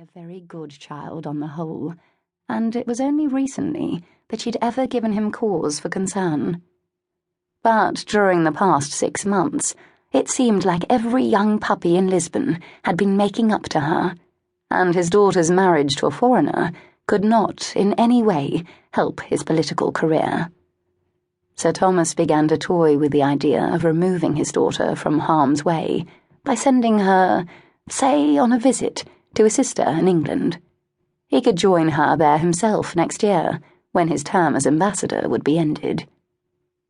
a very good child on the whole, and it was only recently that she'd ever given him cause for concern. But during the past 6 months, it seemed like every young puppy in Lisbon had been making up to her, and his daughter's marriage to a foreigner could not, in any way, help his political career. Sir Thomas began to toy with the idea of removing his daughter from harm's way by sending her, say, on a visit to a sister in England. He could join her there himself next year, when his term as ambassador would be ended.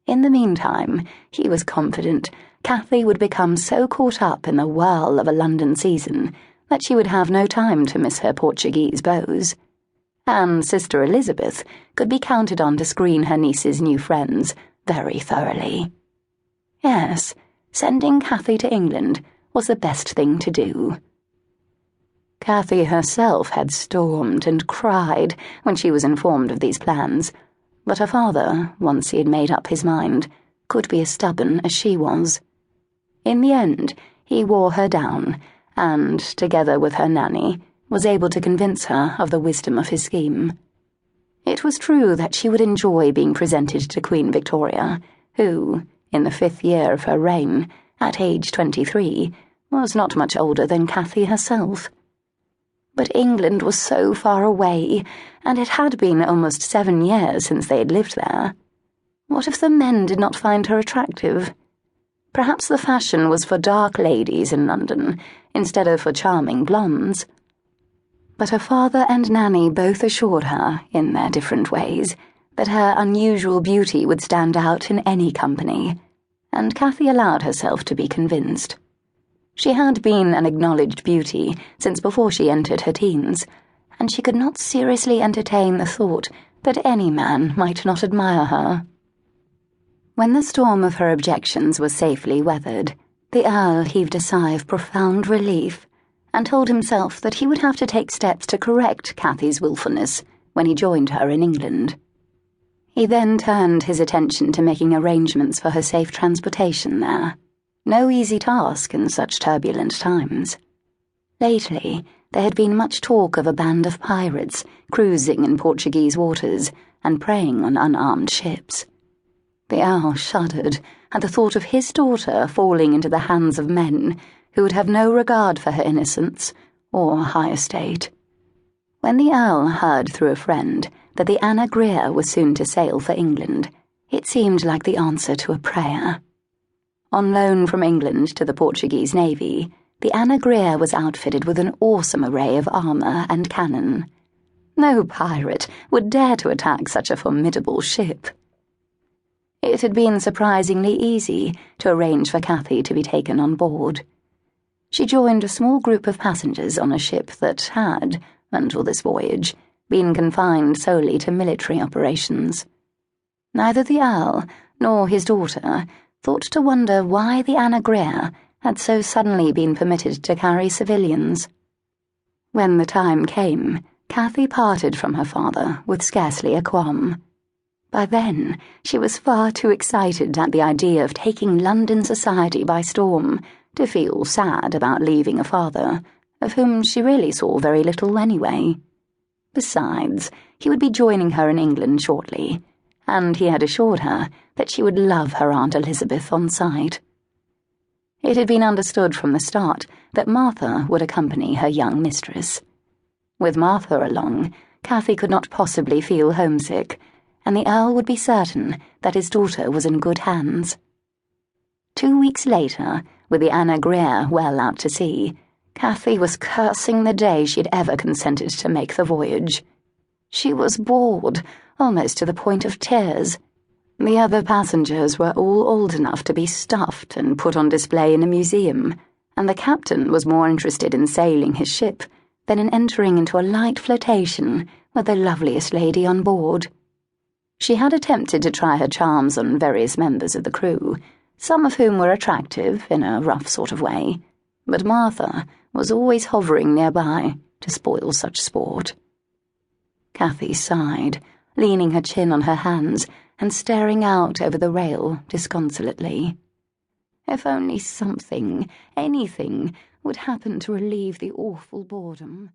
In the meantime, he was confident Cathy would become so caught up in the whirl of a London season that she would have no time to miss her Portuguese beaux. And Sister Elizabeth could be counted on to screen her niece's new friends very thoroughly. Yes, sending Cathy to England was the best thing to do. Cathy herself had stormed and cried when she was informed of these plans, but her father, once he had made up his mind, could be as stubborn as she was. In the end, he wore her down, and, together with her nanny, was able to convince her of the wisdom of his scheme. It was true that she would enjoy being presented to Queen Victoria, who, in the 5th year of her reign, at age 23, was not much older than Cathy herself. But England was so far away, and it had been almost 7 years since they had lived there. What if the men did not find her attractive? Perhaps the fashion was for dark ladies in London, instead of for charming blondes. But her father and nanny both assured her, in their different ways, that her unusual beauty would stand out in any company, and Cathy allowed herself to be convinced. She had been an acknowledged beauty since before she entered her teens, and she could not seriously entertain the thought that any man might not admire her. When the storm of her objections was safely weathered, the Earl heaved a sigh of profound relief, and told himself that he would have to take steps to correct Cathy's wilfulness when he joined her in England. He then turned his attention to making arrangements for her safe transportation there. No easy task in such turbulent times. Lately, there had been much talk of a band of pirates cruising in Portuguese waters and preying on unarmed ships. The Earl shuddered at the thought of his daughter falling into the hands of men who would have no regard for her innocence or high estate. When the Earl heard through a friend that the Anna Grier was soon to sail for England, it seemed like the answer to a prayer. On loan from England to the Portuguese Navy, the Anna Grier was outfitted with an awesome array of armour and cannon. No pirate would dare to attack such a formidable ship. It had been surprisingly easy to arrange for Cathy to be taken on board. She joined a small group of passengers on a ship that had, until this voyage, been confined solely to military operations. Neither the Earl nor his daughter thought to wonder why the Anna Grier had so suddenly been permitted to carry civilians. When the time came, Cathy parted from her father with scarcely a qualm. By then, she was far too excited at the idea of taking London society by storm to feel sad about leaving a father, of whom she really saw very little anyway. Besides, he would be joining her in England shortly, and he had assured her that she would love her Aunt Elizabeth on sight. It had been understood from the start that Martha would accompany her young mistress. With Martha along, Cathy could not possibly feel homesick, and the Earl would be certain that his daughter was in good hands. 2 weeks later, with the Anna Grier well out to sea, Cathy was cursing the day she'd ever consented to make the voyage. She was bored, almost to the point of tears. The other passengers were all old enough to be stuffed and put on display in a museum, and the captain was more interested in sailing his ship than in entering into a light flirtation with the loveliest lady on board. She had attempted to try her charms on various members of the crew, some of whom were attractive in a rough sort of way, but Martha was always hovering nearby to spoil such sport. Cathy sighed, leaning her chin on her hands and staring out over the rail disconsolately. If only something, anything, would happen to relieve the awful boredom.